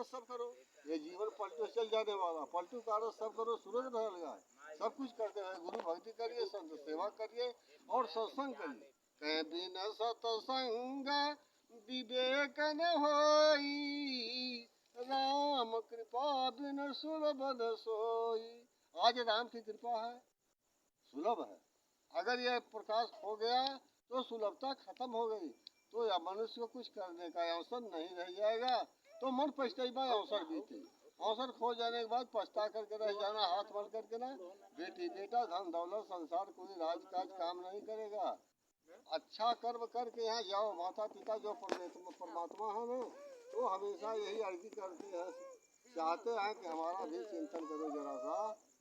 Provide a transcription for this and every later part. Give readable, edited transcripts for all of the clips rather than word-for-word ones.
सब करो, ये जीवन पलटू चल जाने वाला, पलटू कार्य सब करो, सूरज ढल जाए, सब कुछ करते हैं। गुरु भक्ति करिए, संत सेवा करिए और सत्संग करिए। कह बिना सत्संग विवेक न होई, राम कृपा बिन सुलभ न सोई। आज राम की कृपा है, सुलभ है। अगर यह प्रकाश हो गया तो सुलभता खत्म हो गई, तो या मनुष्य को कुछ करने का अवसर नहीं रह जाएगा। तो मन पछतावा अवसर बीते, अवसर खो जाने के बाद पछता करके रह जाना, हाथ मल करके ना। बेटी बेटा धन दौलत संसार कोई राजकाज काम नहीं करेगा। अच्छा कर्म करके यहाँ जाओ, माता पिता जो परमात्मा है ना, तो हमेशा यही अर्जी करते हैं, चाहते हैं कि हमारा भी चिंतन करो जरा सा।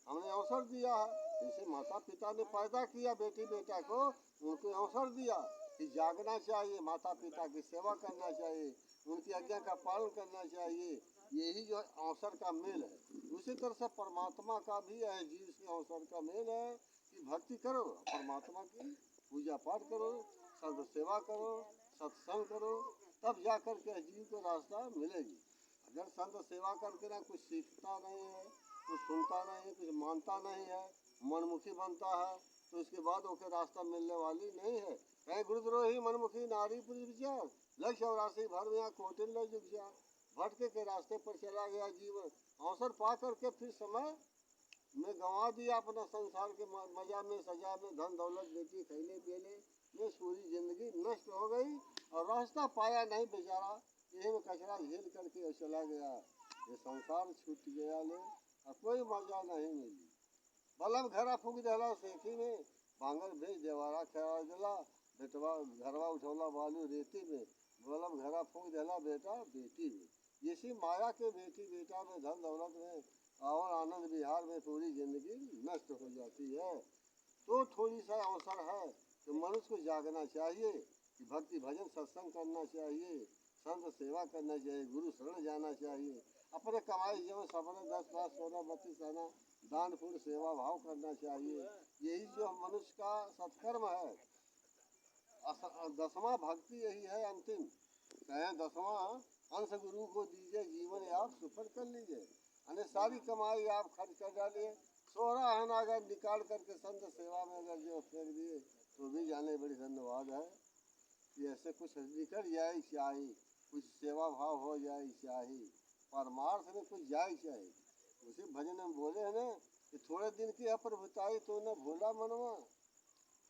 हमने अवसर दिया है, जैसे माता पिता ने पैदा किया बेटी बेटा को, उनको अवसर दिया कि जागना चाहिए, माता पिता की सेवा करना चाहिए, उनकी आज्ञा का पालन करना चाहिए। यही जो अवसर का मेल है, उसी तरह से परमात्मा का भी है, जीव से अवसर का मेल है कि भक्ति करो, परमात्मा की पूजा पाठ करो, संत सेवा करो, सत्संग करो, तब जा कर के जीव को रास्ता मिलेगी। अगर संत सेवा करके ना कुछ सीखता नहीं है, कुछ सुनता नहीं है, कुछ मानता नहीं है, मनमुखी बनता है, तो इसके बाद ओके रास्ता मिलने वाली नहीं है। कहीं गुरुद्रोही मनमुखी नारी पुरुष विचार, लक्ष्य और राशि भर में कोटिन लग जुग जा, भटके के रास्ते पर चला गया जीवन। अवसर पा करके फिर समय में गंवा दिया अपना संसार के मजा में, सजा में, धन दौलत बेटी खैले पियले में पूरी जिंदगी नष्ट हो गई और रास्ता पाया नहीं बेचारा, यही में कचरा झेल करके चला गया। ये संसार छूट गया ले और कोई मजा नहीं मिली। बलम घरा फूक दिला सेखी में, बांगर भेज देवारा खेला दिला, बेटवा घरवा उठौला बालू रेती में, बलम घरा फूक दिला बेटा बेटी में। इसी माया के बेटी बेटा में, धन दौलत में और आनंद विहार में पूरी जिंदगी नष्ट हो जाती है। तो थोड़ी सा अवसर है तो मनुष्य को जागना चाहिए कि भक्ति भजन सत्संग करना चाहिए, संत सेवा करना चाहिए, गुरु शरण जाना चाहिए, अपने कमाई जो सपने 10 5 16 32 आना दान पुण्य सेवा भाव करना चाहिए। यही जो मनुष्य का सत्कर्म है। 10वां भक्ति यही है अंतिम, कहें 10वां अंश गुरु को दीजिए, जीवन आप सुफल कर लीजिए। अने सारी कमाई आप खर्च कर डालिए, 16 आना अगर निकाल करके संत सेवा में अगर जो फेंक दिए तो भी जाने बड़ी धन्यवाद है कि ऐसे कुछ निकल जाए चाहिए, कुछ सेवा भाव हो जाए चाहिए, परमार्थ में कुछ जाए चाहिए। उसी भजन में बोले हैं ना कि थोड़े दिन की अप्रभुताई तो न भूला मनवा,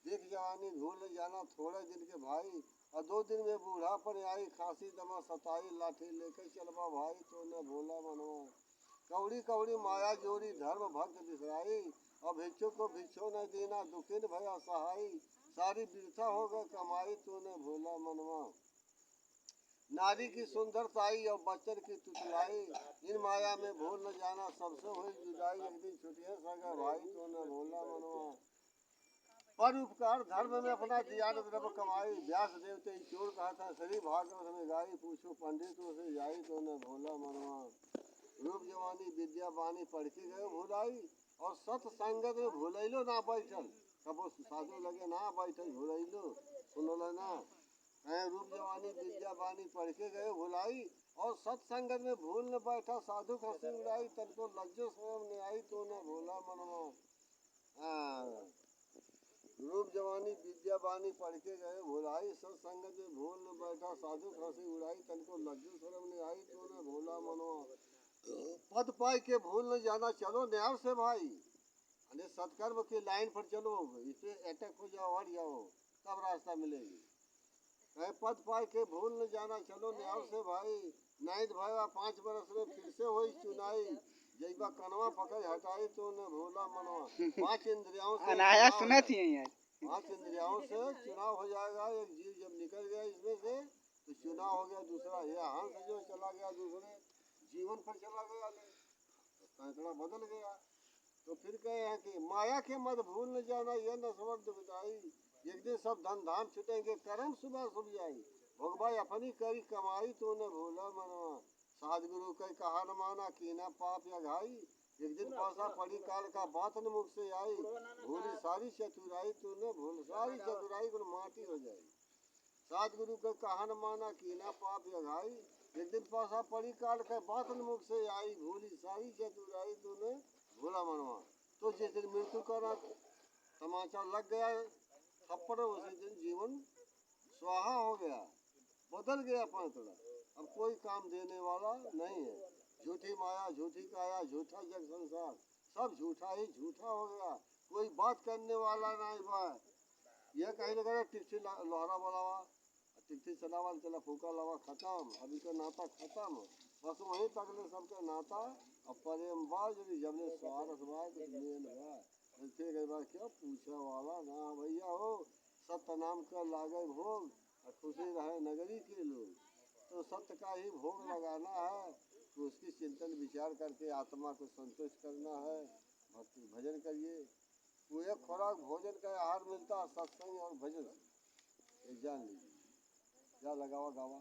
देख जवानी भूल जाना थोड़े दिन के भाई, और 2 दिन में बूढ़ा पर आई, खांसी दमा सताई, लाठी लेकर चलवा भाई तो न भूला मनवा। कौड़ी कौड़ी माया जोड़ी धर्म भक्त बिसराई, और भिक्षु को भिक्षु न देना दुखिन भया सहाई, सारी वृथा हो गए कमाई तो न भूला मनवा। नारी की सुंदरताई और बच्चन की तुतलाई, इन माया में भूल न जाना सबसे हुई जुदाई, एक दिन छुटिए सगा भाई तो न भूला मनवा। पर उपकार धर्म में अपना दिया द्रव्य कमाई, व्यास देवते चोर कहा था सरी भागवत में गाई, पूछो पंडितों से जाई तो न भूला मनवा। रूप जवानी विद्या बानी पढ़ के गए भुलाई, और सत्संगत में भूलैलो ना बैठल, कबो साधु लगे ना बैठल भूलैलो सुनल ना। रूप जवानी विद्या बानी पढ़ के गए भुलाई, और सत्संगत में भूल न बैठा, साधु हंसी उड़ाई, तनको लज्जो शर्म न आई तो न भूला मनवा। रूप जवानी विद्या बानी पढ़ के गए भुलाई, सत्संगत में भूल न बैठा, साधु हंसी उड़ाई, तनको लज्जो शर्म न आई तो न भूला मनवा। पद पाई के भूल न जाना, चलो न्याय से भाई, अरे सत्कर्म की लाइन पर चलो, इसे अटक हो जाओ हट जाओ तब रास्ता मिलेगी। पद पाई के भूल न जाना, चलो न्याय से भाई, नहीं भया 5 बरस में फिर से वही चुनाई, जैबा कनवा पकड़ हटाई तो न भूला मनवा। 5 इंद्रियों से अनाया सुना थी यार, 5 इंद्रियों से चुनाव हो जाएगा। एक जीव जब निकल गया इसमें से तो चुनाव हो गया दूसरा, यह हंस जो चला गया दूसरे जीवन पर चला गया, सैकड़ा बदल गया। तो फिर कहे हैं कि माया के मत भूल न जाना, यह न समर्थ बिताई, एक दिन सब धन धाम छुटेंगे, कर्म सुबह सुब जाई, भोगभाई अपनी करी कमाई तो न भूला मनवा। सदगुरु कई कहा न माना, कीना पाप या घाई, एक दिन पासा पड़ी काल का बात न मुख से आई, भूली सारी चतुराई तो न भूल, सारी चतुराई को माटी हो जाए। सदगुरु का कहा न माना, कीना पाप या घाई, एक दिन पासा पड़ी काल के बात न मुख से आई, भूली सारी चतुराई तूने भोला मनवा। तो जिस दिन मृत्यु का तमाचा लग गया थप्पड़, उसी दिन जीवन स्वाहा हो गया, बदल गया पांतड़ा। अब कोई काम देने वाला नहीं है। झूठी माया, झूठी काया, झूठा जग संसार, सब झूठा ही झूठा हो गया। कोई बात करने वाला नहीं बा। यह कहीं लगा टिक्सी लोहरा बोलावा, टिक्सी चलावा, चला फूका लावा, खत्म। अभी का नाता खत्म, बस वहीं तक ले सबके नाता। अब प्रेम बा यदि जबले स्वार्थ बा तो मेन बा। फिर एक बार क्या पूछा वाला ना भैया हो, सत्य नाम का लागे भोग, और खुशी रहे नगरी के लोग। तो सत्य का ही भोग लगाना है, तो उसकी चिंतन विचार करके आत्मा को संतुष्ट करना है। भक्ति भजन करिए, वो एक खुराक भोजन का आहार मिलता है सत्संग और भजन से, ये जान लीजिए। क्या लगावा गावा।